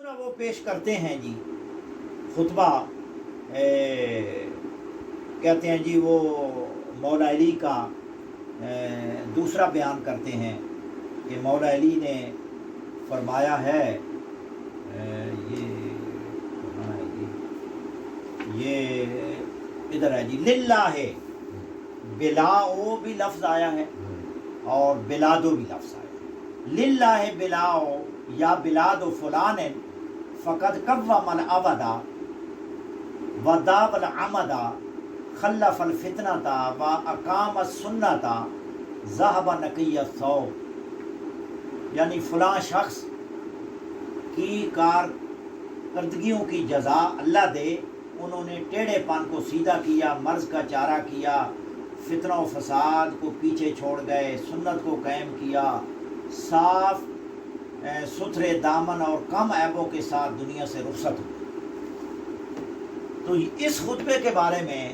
دوسرا وہ پیش کرتے ہیں جی خطبہ، کہتے ہیں جی وہ مولا علی کا دوسرا بیان کرتے ہیں کہ مولا علی نے فرمایا ہے، یہ ادھر ہے جی، للہ بلاؤ بھی لفظ آیا ہے اور بلادو بھی لفظ آیا ہے۔ للہ بلاؤ یا بلاد فلان فقد قوم العبدا وداب العمدا خلف الفتنة واقام السنة ذهب نقی الثوب، یعنی فلاں شخص کی کارکردگیوں کی جزا اللہ دے، انہوں نے ٹیڑھے پن کو سیدھا کیا، مرض کا چارہ کیا، فتنہ و فساد کو پیچھے چھوڑ گئے، سنت کو قائم کیا، صاف ستھرے دامن اور کم عیبوں کے ساتھ دنیا سے رخصت ہوئے۔ تو اس خطبے کے بارے میں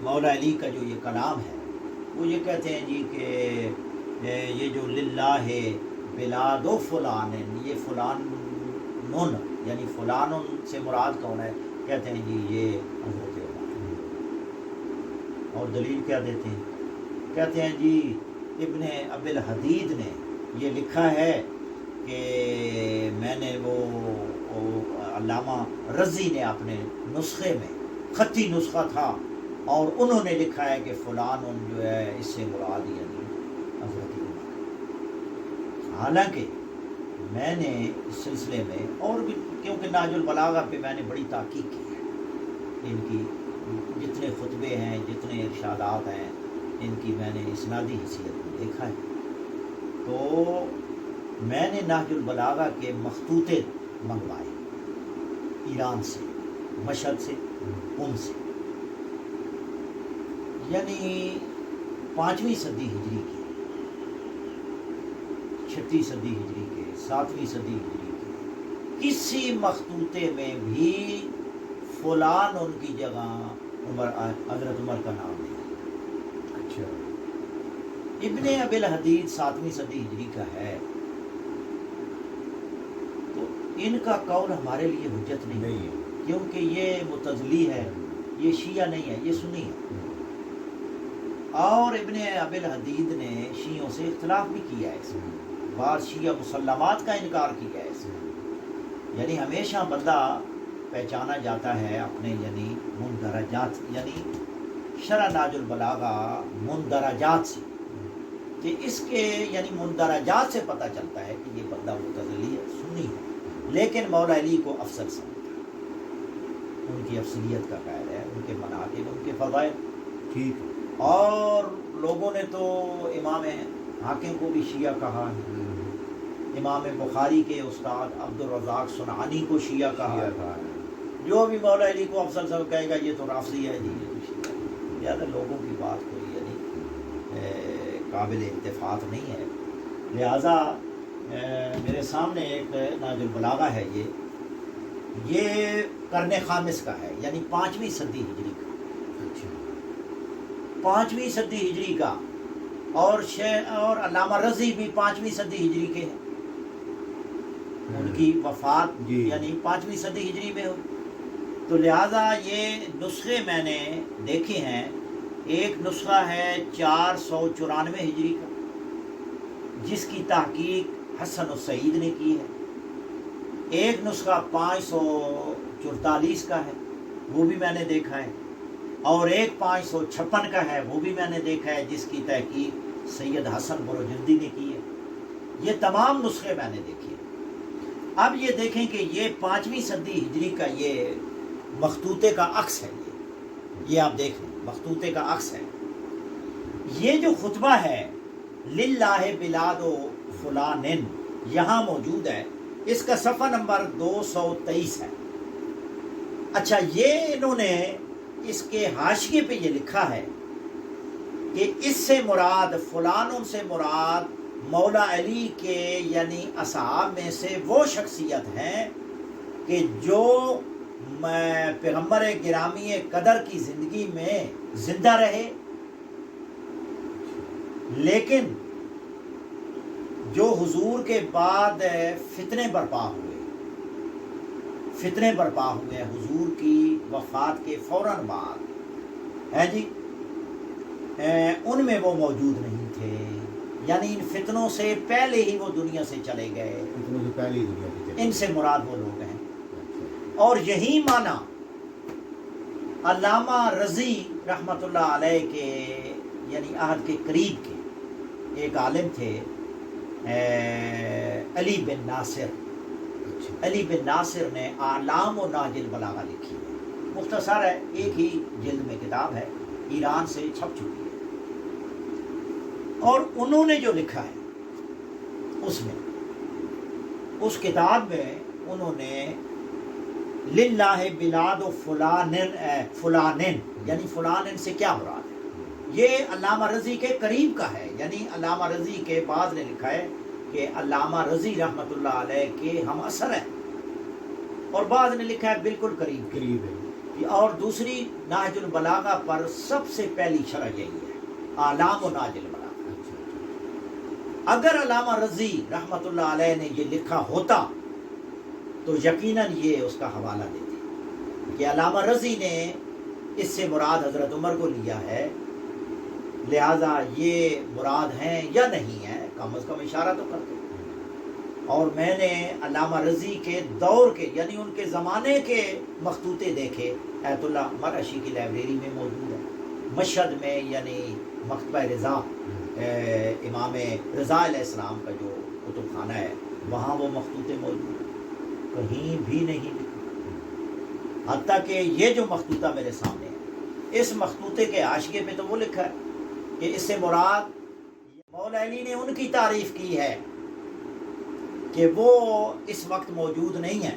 مولا علی کا جو یہ کلام ہے وہ یہ کہتے ہیں جی کہ یہ جو للہ بلاد و فلان، یہ فلان یعنی فلان سے مراد کون ہے؟ کہتے ہیں جی یہ حضرت عمر۔ اور دلیل کیا دیتے ہیں؟ کہتے ہیں جی ابن ابی الحدید نے یہ لکھا ہے کہ میں نے وہ علامہ رضی نے اپنے نسخے میں، خطی نسخہ تھا، اور انہوں نے لکھا ہے کہ فلان جو ہے اس سے مراد یعنی حضرت عمر۔ حالانکہ میں نے اس سلسلے میں اور بھی، کیونکہ نہج البلاغہ پہ میں نے بڑی تحقیق کی ہے، ان کی جتنے خطبے ہیں، جتنے ارشادات ہیں، ان کی میں نے اسنادی حیثیت میں دیکھا ہے، تو میں نے نہج البلاغہ کے مخطوطے منگوائے ایران سے، مشہد سے، سے، یعنی 5ویں صدی ہجری کے، 6ٹھی صدی ہجری کے، 7ویں صدی ہجری کے کسی مخطوطے میں بھی فلان ان کی جگہ حضرت عمر کا نام نہیں۔ اچھا، ابن ابی الحدید 7ویں صدی ہجری کا ہے، تو ان کا قول ہمارے لیے حجت نہیں ہے، کیونکہ یہ معتزلی ہے، یہ شیعہ نہیں ہے، یہ سنی ہے۔ اور ابن ابی الحدید نے شیعوں سے اختلاف بھی کیا ہے، اس میں بعض شیعہ مسلمات کا انکار کیا ہے اس میں، یعنی ہمیشہ بندہ پہچانا جاتا ہے اپنے یعنی مندرجات، یعنی شرح نہج البلاغہ مندرجات سے، کہ اس کے یعنی مندرجات سے پتہ چلتا ہے کہ یہ بندہ معتزلی ہے، سنی ہے، لیکن مولا علی کو افضل سمجھتا ہے، ان کی افضلیت کا قائل ہے، ان کے مناقب، ان کے فضائل، ٹھیک ہے۔ اور لوگوں نے تو امام حاکم کو بھی شیعہ کہا ہے، امام بخاری کے استاد عبد الرزاق صنعانی کو شیعہ کہا ہے، جو بھی مولا علی کو افضل سب کہے گا یہ تو رافضی ہے جی، یہ تو شیعہ ہے۔ زیادہ لوگوں کی بات کوئی یعنی قابل اتفاق نہیں ہے، لہٰذا میرے سامنے ایک نہج البلاغہ ہے، یہ قرن خامس کا ہے، یعنی 5ویں صدی ہجری کا، 5ویں صدی ہجری کا، اور علامہ رضی بھی 5ویں صدی ہجری کے ہیں، ان کی وفات یعنی 5ویں صدی ہجری میں ہوئی، تو لہٰذا یہ نسخے میں نے دیکھے ہیں، ایک نسخہ ہے 494 ہجری کا جس کی تحقیق حسن السعید نے کی ہے، ایک نسخہ 544 کا ہے، وہ بھی میں نے دیکھا ہے، اور ایک 556 کا ہے، وہ بھی میں نے دیکھا ہے، جس کی تحقیق سید حسن بروجردی نے کی ہے۔ یہ تمام نسخے میں نے دیکھے۔ اب یہ دیکھیں کہ یہ 5ویں صدی ہجری کا یہ مخطوطے کا عکس ہے، یہ آپ دیکھ لیں، مخطوطے کا عکس ہے۔ یہ جو خطبہ ہے للہ بلاد و فلان یہاں موجود ہے، اس کا صفحہ نمبر 223 ہے۔ اچھا، یہ انہوں نے اس کے حاشیے پہ یہ لکھا ہے کہ اس سے مراد فلانوں سے مراد مولا علی کے یعنی اصحاب میں سے وہ شخصیت ہیں کہ جو پیغمبر گرامی قدر کی زندگی میں زندہ رہے، لیکن جو حضور کے بعد فتنے برپا ہوئے فتنے برپا ہوئے حضور کی وفات کے فوراً بعد ہے جی، ان میں وہ موجود نہیں تھے، یعنی ان فتنوں سے پہلے ہی وہ دنیا سے چلے گئے، فتنوں سے پہلے ہی دنیا سے چلے ان سے مراد وہ لوگ ہیں۔ اور یہی معنی علامہ رضی رحمۃ اللہ علیہ کے یعنی عہد کے قریب کے ایک عالم تھے علی بن ناصر۔ علی بن ناصر نے اعلام و ناج البلاغہ لکھی ہے، مختصر ہے، ایک ہی جلد میں کتاب ہے، ایران سے چھپ چکی ہے۔ اور انہوں نے جو لکھا ہے اس میں، اس کتاب میں انہوں نے للہ بلاد و فلانن یعنی فلانن سے کیا مراد ہے، یہ علامہ رضی کے قریب کا ہے، یعنی علامہ رضی کے بعد نے لکھا ہے کہ علامہ رضی رحمۃ اللہ علیہ کے ہم اثر ہیں، اور بعض نے لکھا ہے بالکل قریب ہے۔ اور دوسری ناج البلاغہ پر سب سے پہلی شرح یہی ہے، اعلام و ناج البلاغہ۔ اگر علامہ رضی رحمۃ اللہ علیہ نے یہ لکھا ہوتا تو یقیناً یہ اس کا حوالہ دیتے کہ علامہ رضی نے اس سے مراد حضرت عمر کو لیا ہے، لہذا یہ مراد ہیں یا نہیں ہیں، کم از کم اشارہ تو کرتے۔ اور میں نے علامہ رضی کے دور کے یعنی ان کے زمانے کے مخطوطے دیکھے، ایت اللہ مرعشی کی لائبریری میں موجود ہے، مشہد میں یعنی مکتبہ رضا، امام رضا علیہ السلام کا جو کتب خانہ ہے، وہاں وہ مخطوطے موجود ہیں، کہیں بھی نہیں لکھا۔ حتیٰ کہ یہ جو مخطوطہ میرے سامنے ہے، اس مخطوطے کے حاشیے پہ تو وہ لکھا ہے کہ اس سے مراد مولا علی نے ان کی تعریف کی ہے کہ وہ اس وقت موجود نہیں ہے،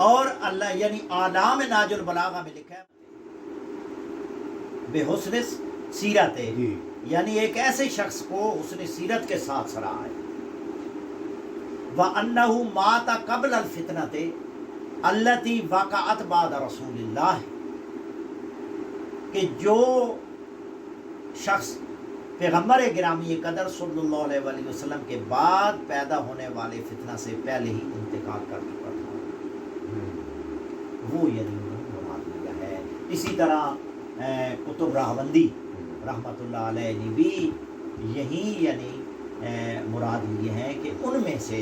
اور اللہ یعنی اعلام ناج البلاغہ میں لکھا ہے بے حسن سیرت، یعنی ایک ایسے شخص کو حسن سیرت کے ساتھ سراہا ہے، وَأَنَّهُ مَاتَ قَبْلَ الْفِتْنَةِ الَّتِي وَقَعَتْ بَعْدَ رَسُولِ اللَّهِ، کہ جو شخص پیغمبر گرامی قدر صلی اللہ علیہ وآلہ وسلم کے بعد پیدا ہونے والے فتنہ سے پہلے ہی انتقال کر چکا تھا، وہ یعنی مراد لیا ہے۔ اسی طرح کتب راہوندی رحمۃ اللہ علیہ نے بھی یہی یعنی مراد یہ ہیں کہ ان میں سے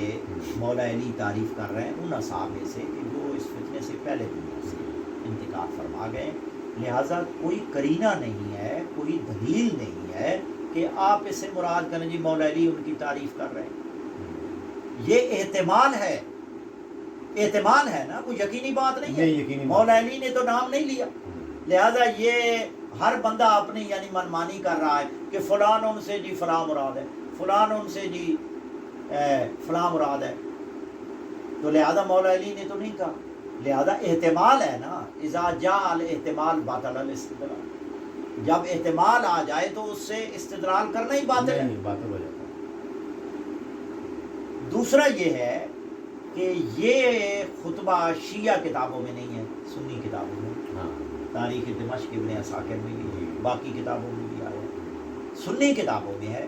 مولا علی تعریف کر رہے ہیں ان اصحاب میں سے کہ جو اس فتنے سے پہلے دنیا سے انتقال فرما گئے، لہٰذا کوئی قرینہ نہیں ہے، کوئی دلیل نہیں ہے کہ آپ اس سے مراد کریں جی مولا علی ان کی تعریف کر رہے ہیں۔ یہ احتمال ہے نا، کوئی یقینی بات نہیں ہے، مولا علی نے تو نام نہیں لیا، لہذا یہ ہر بندہ اپنی یعنی منمانی کر رہا ہے کہ فلان ان سے جی فلاں مراد ہے، فلان ان سے جی فلاں مراد ہے، تو لہذا مولا علی نے تو نہیں کہا، لہذا احتمال ہے نا، اذا جاء الاحتمال باطل الاستدلال، جب احتمال آ جائے تو اس سے استدلال کرنا ہی باطل ہے، باطل ہو جاتا ہے۔ دوسرا یہ ہے کہ یہ خطبہ شیعہ کتابوں میں نہیں ہے، سنی کتابوں میں، تاریخ دمشق ابن عساکر میں بھی، باقی کتابوں میں بھی آیا ہے، سنی کتابوں میں ہے،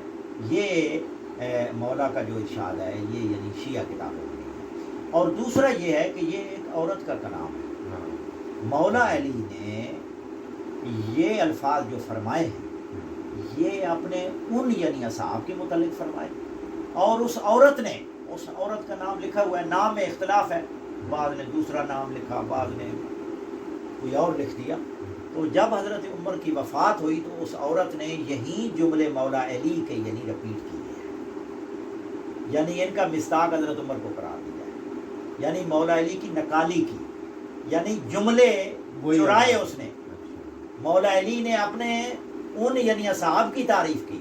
یہ مولا کا جو ارشاد ہے یہ یعنی شیعہ کتابوں میں ہے۔ اور دوسرا یہ ہے کہ یہ ایک عورت کا کلام ہے، مولا علی نے یہ الفاظ جو فرمائے ہیں یہ اپنے ان یعنی اصحاب کے متعلق فرمائے، اور اس عورت کا نام لکھا ہوا ہے، نام میں اختلاف ہے، بعض نے دوسرا نام لکھا، بعض نے کوئی اور لکھ دیا، تو جب حضرت عمر کی وفات ہوئی تو اس عورت نے یہی جملے مولا علی کے یعنی رپیٹ کیے ہیں، یعنی ان کا مصداق حضرت عمر کو قرار دیا ہے، یعنی مولا علی کی نقالی کی، یعنی جملے چرائے اس نے، مولا علی نے اپنے ان یعنی اصحاب کی تعریف کی،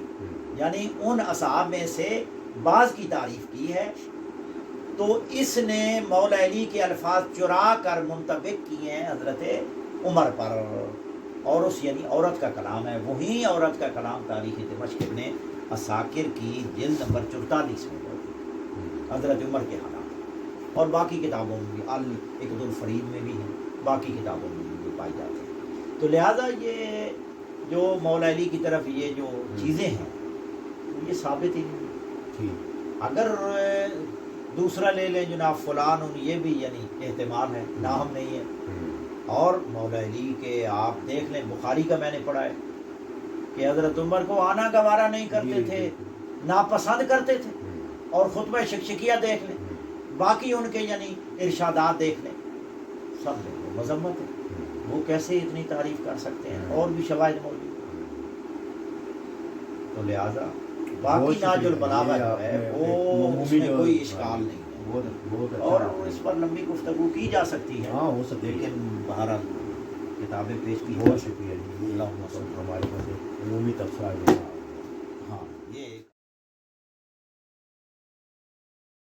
یعنی ان اصحاب میں سے بعض کی تعریف کی ہے، تو اس نے مولا علی کے الفاظ چرا کر منطبق کیے ہیں حضرت عمر پر، اور اس یعنی عورت کا کلام ہے، وہی عورت کا کلام تاریخ دمشق ابن عساکر کی جلد نمبر 44 میں موجود، حضرت عمر کے حالات، اور باقی کتابوں میں بھی، الاقد الفرید میں بھی ہیں، باقی کتابوں میں بھی پائی جاتے ہیں۔ تو لہٰذا یہ جو مولا علی کی طرف یہ جو چیزیں ہیں یہ ثابت ہی نہیں، اگر دوسرا لے لیں جناب فلان یہ بھی یعنی احتمال ہے، ناہم نہیں ہے. اور مولا علی کے آپ دیکھ لیں، بخاری کا میں نے پڑھا ہے کہ حضرت عمر کو آنا گوارا نہیں کرتے تھے، ناپسند کرتے تھے. اور خطبہ شکشکیہ دیکھ لیں، باقی ان کے یعنی ارشادات دیکھ لیں، سب میں وہ مذمت ہے. وہ کیسے اتنی تعریف کر سکتے ہیں؟ اور بھی شواہد موجود ہیں. تو لہٰذا باقی ناج البلاغہ جو ہے وہ اس میں کوئی اشکال نہیں ہے، بہت اور اچھا. اس پر لمبی گفتگو کی جا سکتی ہے. ہاں ہو سکتی ہے، لیکن بہرحال کتابیں پیش کی. بہت شکریہ جی. اللہم صل ہمارے پاس عمومی تبصرہ